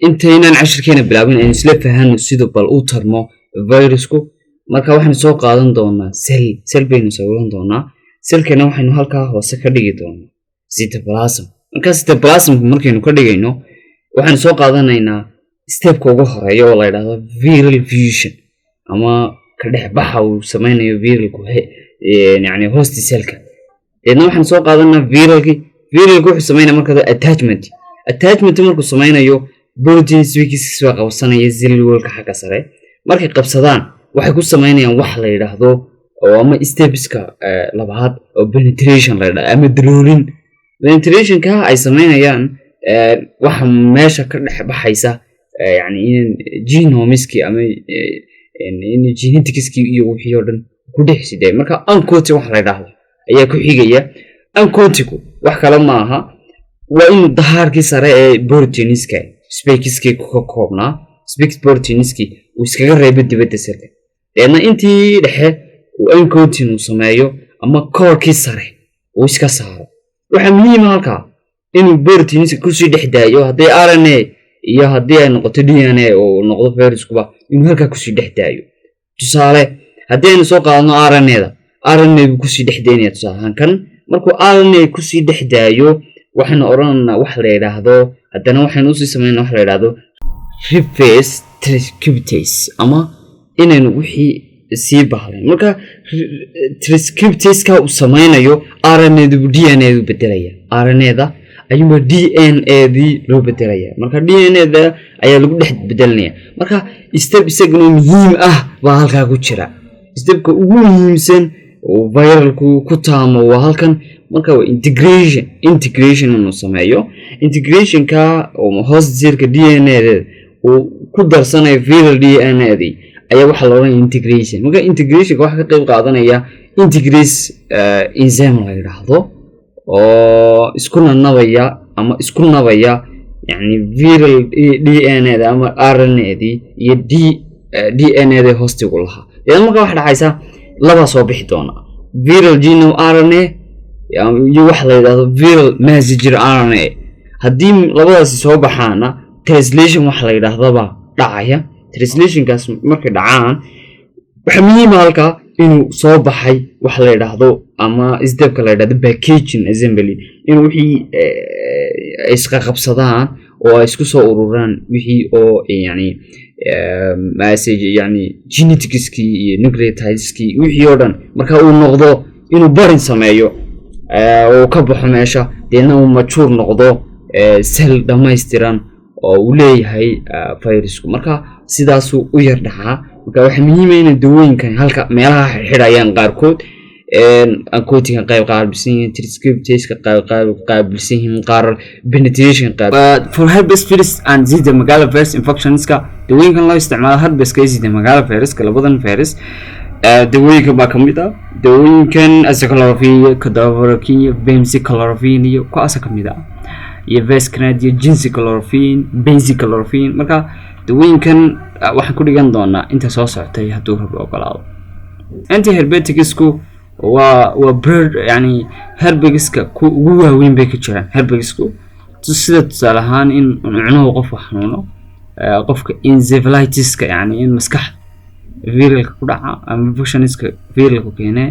intaynan cashirkeena bilaabin aan isla fahanno sida bal u tarmo virusku marka waxaan soo qaadan doonaa cell baynu sawiran doonaa cellkana waxaynu halkaa hoose ka dhigi doonaa cytoplasm marka cytoplasm markaynu ka dhigayno waxaan soo qaadanaynaa stepka ugu horeeya oo la yiraahdo viral fusion ama ka dhex baxa uu sameynayo viralku yani host cellka waxaan soo qaadanaa viralku wuxuu sameeyaa marka attachment markuu sameynayo proteins wikis waa qabsanaya cellularka xagga sare markay qabsadaan waxay ku sameynayaan wax la yiraahdo oo ama stepska labaad oo penetration la yiraahdo ama daloolin penetrationka ay sameynayaan waxa meesha ka dhex baxaysa yani in genomiski ama in genetics-ki iyo wixii oo dhan ku dhex siday marka uncoated wax la yiraahdo ayaa ku xigaya uncoated wax kale ma aha waa in dahaarkii sare ee proteinska spekiski ka koobnaa spike proteinski uu iskaga reebo dibadda cellka intii dhexe uu uncoated uu sameeyo ama koorkii sare uu iska saaro waxa muhiim ah halka inuu proteinska ku sii dhex daayo haddii RNA iyo haddii ay noqoto DNA oo noqdo viruskuba inuu halka ku sii dhex daayo tusaale haddii aynu soo qaadano RNA uu ku sii dhex daynaya tusaale kan markuu RNA ku sii dhex daayo waxaan oranaynaa wax la yiraahdo haddana waxaan u sii sameeynaa wax la yiraahdo reverse transcriptase ama inaynu wixii sii bahleen marka transcriptase-ka uu sameynayo RNA-du DNA-du bedelaya RNA-da ayuu DNA-di loo bedelaya marka DNA-da ayaa lagu dhex bedelinaya marka step isaguna muhiim ah baa halkaa ku jira stepka ugu muhiimsan oo viralku ku taamo waa halkan marka waa integration inuu sameeyo integrationka oo host cellka DNA-da oo ku darsanayo viral DNA-di ayaa waxa la oranaya integration marka integrationka waxa ka qayb qaadanaya integrase enzyme la yiraahdo oo isku nabaya yani viral DNA-da ama RNA-di iyo DNA-da hostigu lahaa marka waxa dhacaysa laba soo bixi doona viral genome RNA iyo wax la yiraahdo viral messenger RNA haddii labadaasi soo baxaana translation wax la yiraahdo dhacaya translationkaas markay dhacaan waxa muhiim ah halka inuu soo baxay wax la yiraahdo ama stepka la yiraahdo packaging assembly inuu wixii isqa qabsadaan oo isku soo ururaan wixii oo yani message yani genetics-ki iyo nucleotides-ki wixii oo dhan marka uu noqdo inuu barin sameeyo oo ka baxo meesha deena uu mature noqdo cell dhammaystiran oo uu leeyahay virusku marka sidaas u yar dhaxaa marka waxa muhiim ah in dawooyinkan halka meelaha xidhayaan qaarkood uncoated qayb qaabilsan transcriptase qaabilsan qaar penetration for herpes virus and zika megalovirus infectionska dawooyinkan loo isticmaalo herpeska iyo zika megaloviruska labadan virus dawooyinka baa kamid ah dawooyinkan acyclovir cadaverine benziclovir iyo kuwaas kamid ah iyo vescrad iyo ginsiclovir benziclovir marka dawooyinkan waxaan ku dhigan doonaa inta soo socotay hadduu rabo ogolaado antiherpeticska waa bird yani herpesiska ku ugu waaweyn bay ka jiraan herpesisku sida tusaale ahaan in cunuhu qof xanuuno qofka encephalitis-ka yani in maskax viralka ku dhaca ama infectionska viralka keena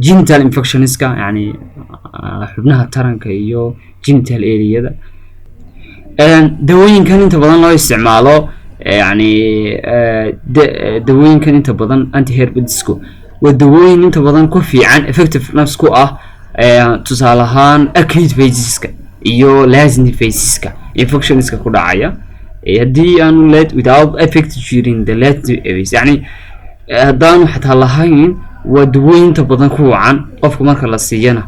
genital infectionska yani xubnaha taranka iyo genital area-da dawooyinkan inta badan loo isticmaalo yani dawooyinkan inta badan antiherpeticska waa dawooyin inta badan ku fiican effectiveness ku ah tusaale ahaan acute phaseska iyo latent phaseska infectionska ku dhacaya haddii aanu without effect during the latent phase yani haddaanu xataa lahayn waa dawooyin inta badan ku wacan qofka marka la siiyana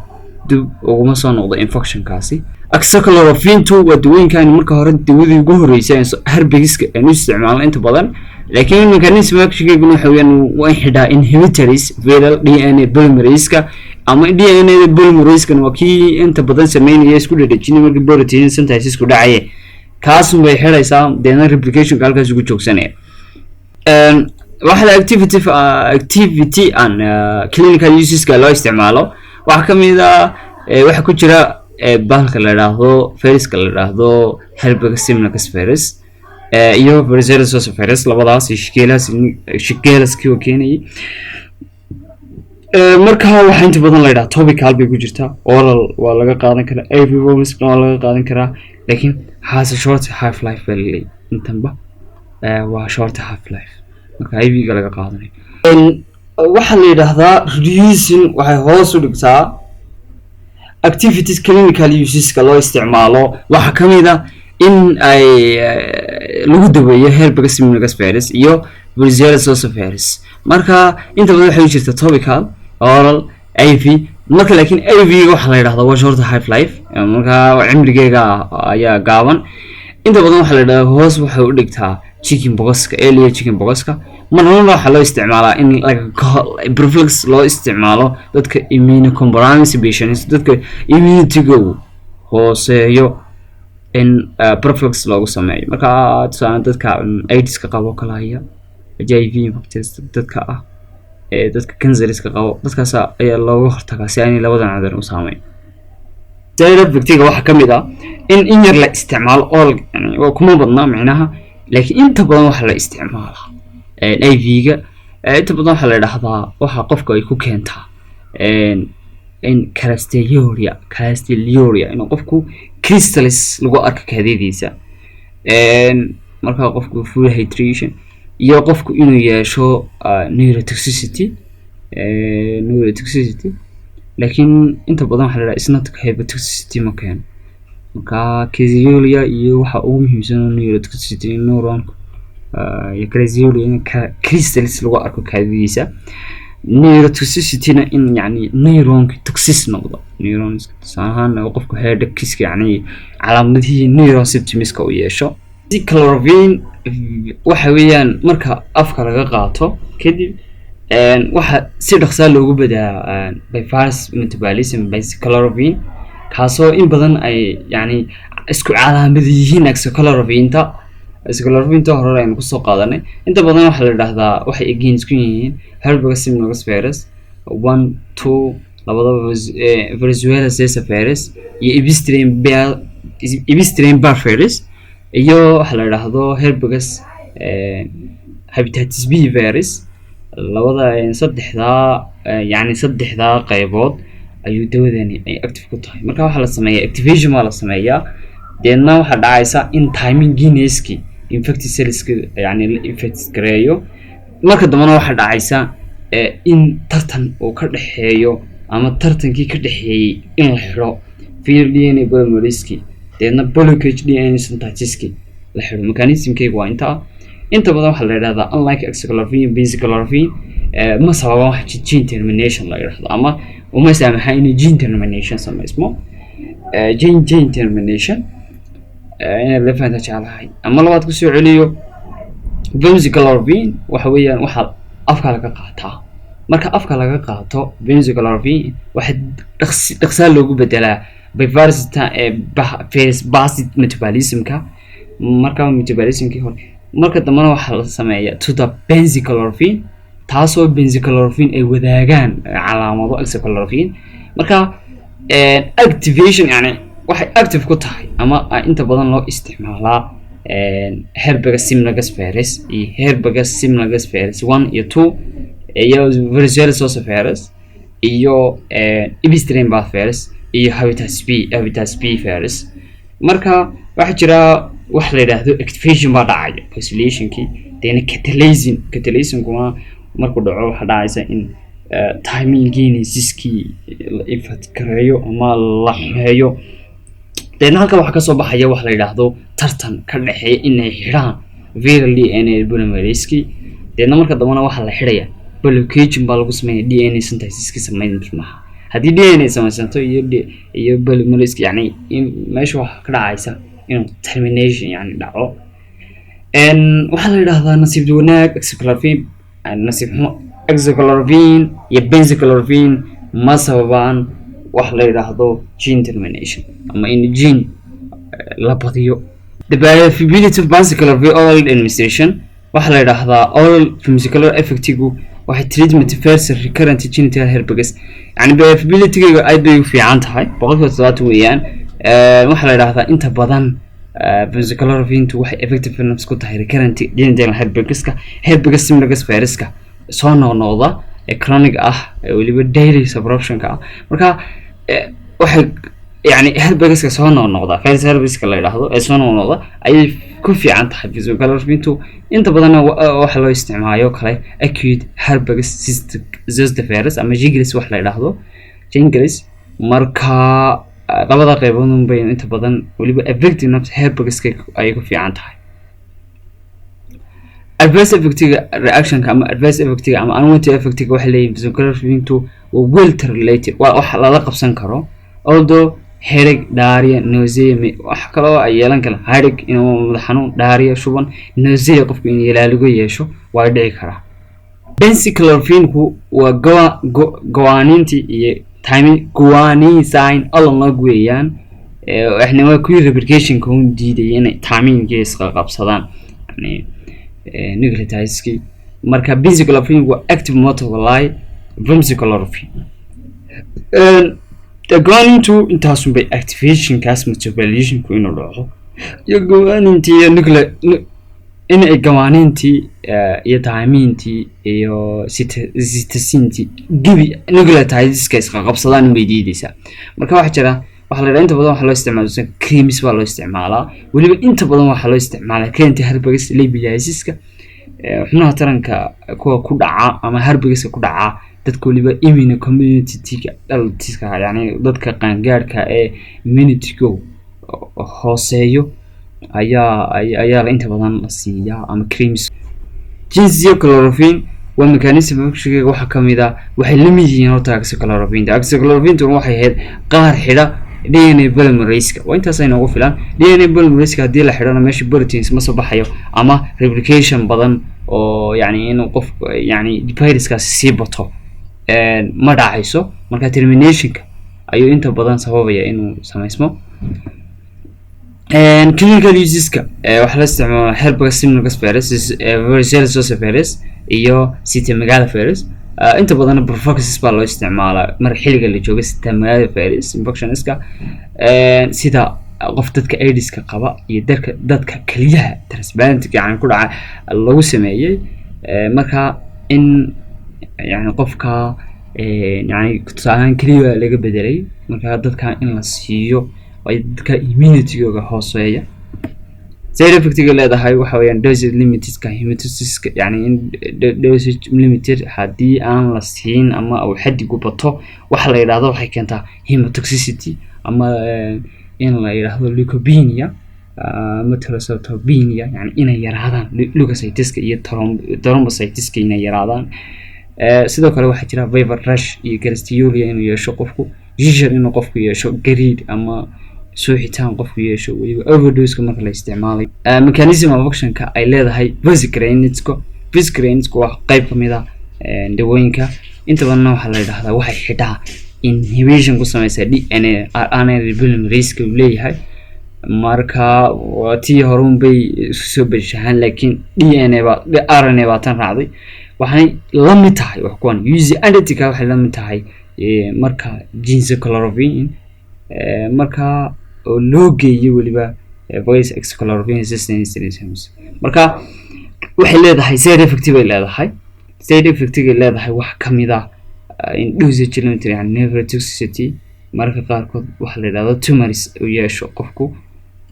dib uguma soo noqdo infectionkaasi acyclovir waa dawooyinkan marka hore dawadii ugu horeysay herpesiska aanu isticmaalno inta badan laakiin mechanism action waxa weeyaan waa xidhaa inhibitors viral DNA polymerase ama DNA polymerase waa kii inta badan sameynaya isku dhadhajinaya markii protein synthesis ku dhacay kaas way xiraysaa deena replication halkaas ugu joogsanaya waxa activity and clinical uses ka loo isticmaalo waxa kamid ah waxa ku jira bahalka la yiraahdo viruska la yiraahdo Herpes simplex virus iyo varicella virus labadaas shikeelas kii keenay marka waxa inta badan la yiraahdo topical bay ku jirtaa oral waa laga qaadan karaa IV virus waa laga qaadan karaa laakiin has a short half life value intanba waa short half life marka IV ga laga qaadanay waxa la yiraahdaa reducing waxay hoos u dhigtaa activities clinical uses ka loo isticmaalo waxa kamid ah in ay lagu daweeyo Herpes simplex virus iyo varicella virus marka inta badan waxay jirtaa topical oral IV marka laakiin IV waxa la yiraahdaa waa short half life marka cimrigeega ayaa gaaban inta badan waxa la yiraahdaa hoos waxay u dhigtaa chickenpox-ka early chickenpox-ka marna waxa loo isticmaalaa in prophylaxis loo isticmaalo dadka immunocompromised patients dadka immunity-ga hooseeyo in prophylaxis loogu sameeyo marka dadka AIDS-ka qabo kala haya HIV infections dadka ah dadka cancer-iska qabo dadkaas ayaa looga hortagaa si aanay labadan cadan u saameyn side effect-ga waxa kamid ah in yar la isticmaalo all yani waa kuma badna macnaha laakiin inta badan waxa la isticmaalaa IV-ga inta badan waxa la yiraahdaa waxa qofka ay ku keentaa in castelioria in qofku crystals lagu arko kaadidiisa marka qofku full hydration iyo qofku inuu yeesho neurotoxicity laakiin inta badan waxa la yiraahdaa isna hepatotoxicity ma keeno marka castelioria iyo waxa ugu muhiimsan neurotoxicity neuron iyo castelioria in crystals lagu arko kaadidiisa neurotoxicity in yani neuron toxic noqdo neurons saahan qofku headache yani calaamadihii neuron symptoms ka u yeesho chloroquine waxa weeyaan marka afka laga qaato kadib waxa si dhaqso loogu badaa bypass metabolism by chloroquine kaasoo in badan ay yani isku calaamad yihiin chloroquine hore aynu ku soo qaadanay inta badan waxa la yiraahdaa waxay against ku yihiin Herpes simplex virus 1 2 labadaba varicella virus iyo Epstein-Barr virus iyo waxa la yiraahdo Herpes hepatitis B virus labada saddexda qaybood ayuu dawadani ay active ku tahay marka waxa la sameeyaa activation la sameeyaa deedna waxa dhacaysa in timing geneski infected cells yani infect gareeyo marka dambana waxa dhacaysa in tartan uu ka dhaxeeyo ama tartankii ka dhaxeeyay in la xiro DNA polymerase deedna blockage DNA synthesis la xiro mechanism-keega waa inta badan waxa la yiraahdaa unlike chloroquine basic chloroquine ma sababa wax gene termination la yiraahdo ama uma saamaxa in gene termination sameysmo gene termination in la fahanto jeclahay ama labaad ku soo celiyo basic chloroquine waxa weeyaan waxa afka laga qaataa marka afka laga qaato basic chloroquine waxa dhaqso loogu bedelaa by virus based metabolism-ka marka metabolism-kii hore marka dambana waxa la sameeyaa to the basic chloroquine taasoo basic chloroquine ay wadaagaan calaamado chloroquine marka activation yani waxay active ku tahay ama inta badan loo isticmaalaa Herpes simplex virus iyo Herpes simplex virus 1 iyo 2 iyo varicella virus iyo Epstein-Barr virus iyo hepatitis B virus marka waxa jira wax la yiraahdo activation ba dhacaya cancellation-kii deena catalysin kuma markuu dhaco waxa dhacaysa in timing genesis-ki la infect gareeyo ama la xeeyo deena halka waxa ka soo baxaya wax la yiraahdo tartan ka dhaxeeya inay xiraan viral DNA polymerase deena marka dambana waxa la xiraya blockage ba lagu sameeyaa DNA synthesis-ki sameeyay hadii DNA samaysanto iyo polymerase yani in meesha wax ka dhacaysa in termination yani dhaco waxa la yiraahdaa nasiib wanaag chloroquine nasiib chloroquine iyo basic chloroquine ma sababaan wax la yiraahdo gene termination ama in gene la badiyo The bioavailability of vascular oral administration waxa la yiraahdaa oral pharmacology effective waxay treatment versus recurrent genital herpes yani bioavailability-ga ay bay u fiican tahay 100% weeyaan waxa la yiraahdaa inta badan pharmacology waxay effectiveness ku tahay recurrent genital herpes simplex viruska soo noqnoqda chronic waliba daily suppression ka marka waxay يعني herpes ka soo noqnoqda virus herpes ka la yiraahdo ee soo noqnoqda ay ku fiican tahay physiology inta badan waxa loo isticmaalo kale acute herpes cystic virus ama shingles wax la yiraahdo shingles marka labada qaybood bay inta badan waliba effectiveness herpes ka ay ku fiican tahay adverse effective reaction ama adverse effective ama unwanted effective waxa leeyahay physiology well related waxa la qabsan karo although headache, diarrhea, nausea wax kale oo ay yeelan kara headache inuu madax xanuun diarrhea shuban nausea qofku in ilaaligo yeesho waa dhici kara benziclofenac waa guaninti iyo guanine sign all log weeyaan waxna waa ku replication ku diiday inay taaminka isqa qabsadaan yani nucleotideski marka benziclofenac waa active metabolite benziclofenac guanine to intaasum bay activation kaas metabolism ku inuu dhaco iyo guaninti iyo in ay guaninti iyo taaminti iyo cytosine gibi nucleotideska isqa qabsadaan bay diidaysaa marka waxa jira waxa la inta badan waxa loo isticmaalaa creams waa loo isticmaalaa waliba inta badan waxa loo isticmaalaa keenta herpes labiasis-ka xubnaha taranka kuwa ku dhaca ama herpes ku dhaca dadka waliba immune community-ga daltiska yani dadka qaangaarka ee immunity-ga hooseeyo ayaa inta badan la siiyaa ama creams Cellular waa mechanism functionka waxa kamid ah waxay la mid yihiin oxychloroquine waxay ahayd qaar xidha DNA polymerase waa intaas ay noogu filan DNA polymerase hadii la xidhana meesha proteins ma soo baxayo ama replication badan oo yani inuu qof yani viruskaas sii bato ma dhacayso marka terminationka ayuu inta badan sababaya inuu sameysmo clinical useska waxa la isticmaalaa herpes simplex virus varicella virus iyo cytomegalo virus inta badan prophylaxis baa loo isticmaalaa mar xilliga la joogo cytomegalo virus infectionska sida qof dadka AIDS-ka qaba iyo dadka kaliyaha transplant gacan ku dhaca lagu sameeyay marka in yani qofka yani tusaalaan kaliya laga bedelay marka dadka in la siiyo ay dadka immunity-ga hooseeya side effect-ga leedahay waxa weeyaan dosage limited-ka hematosis yani in dosage limited hadii aan la siin ama uu xaddigu bato waxa la yiraahdo waxay keentaa hematotoxicity ama in la yiraahdo leukopenia ama thrombocytopenia yani inay yaraadaan leukocyteska iyo thrombocyteska inay yaraadaan sidoo kale waxa jira fever rush iyo gastriuria inuu yeesho qofku jijir inuu qofku yeesho gariid ama suuxitaan qofku yeesho waliba overdose marka la isticmaalay mechanism of action-ka ay leedahay vascular waa qayb kamid ah dawooyinka inta badan waxa la yiraahdaa waxay xidhaa inhibition ku sameeyay DNA RNA polymerase uu leeyahay marka tii horun bay soo bashahan laakiin DNA ba RNA ba tan raacday waxay la mid tahay wax kuwan use identical waxay la mid tahay marka benziclofenac marka loo geeyo waliba voice excloroquine resistance marka waxay leedahay side effective leedahay wax kamid ah in dosage limit yani neurotoxicity marka qaarkood waxa la yiraahdo tumors u yeesho qofku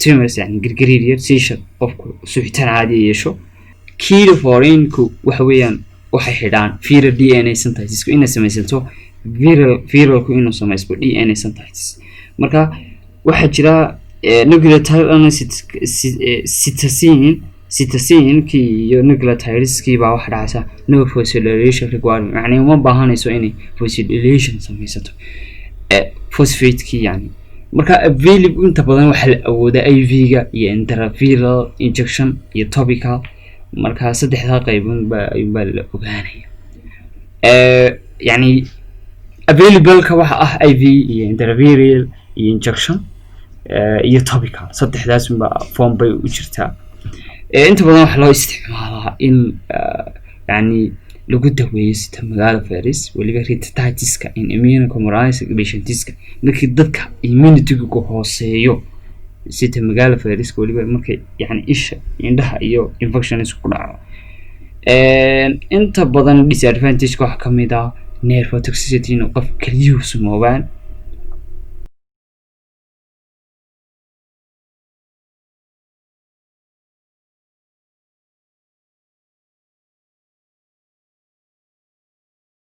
tumors yani girgiriir seizure qofku suuxitaan caadi yeesho keyforeinku waxa weeyaan waxay xidhaan viral DNA synthesis inay samaysanto viralku inuu sameeyo DNA synthesis marka waxa jira nucleotide cytosine ki iyo nucleotides ki baa wax dhacaysa no phosphorylation required yani uma baahanayso inay phosphorylation samaysato phosphate ki yani marka available inta badan waxa la awoodaa IV-ga iyo intraviral injection iyo topical marka saddexda qaybood baa la ogaanaya yani available ka waxa ah IV iyo intraviral iyo injection iyo topical saddexdaas form bay u jirtaa inta badan waxa loo isticmaalaa in yani lagu daweeyo sida magaala virus waliba hepatitis-ka in immunocompromised patients markii dadka immunity-gu hooseeyo sida magaala virus waliba markay yani isha indhaha iyo infections ku dhaco inta badan disadvantage waxa kamid ah nerve toxicity in qof kaliyu sumoobaan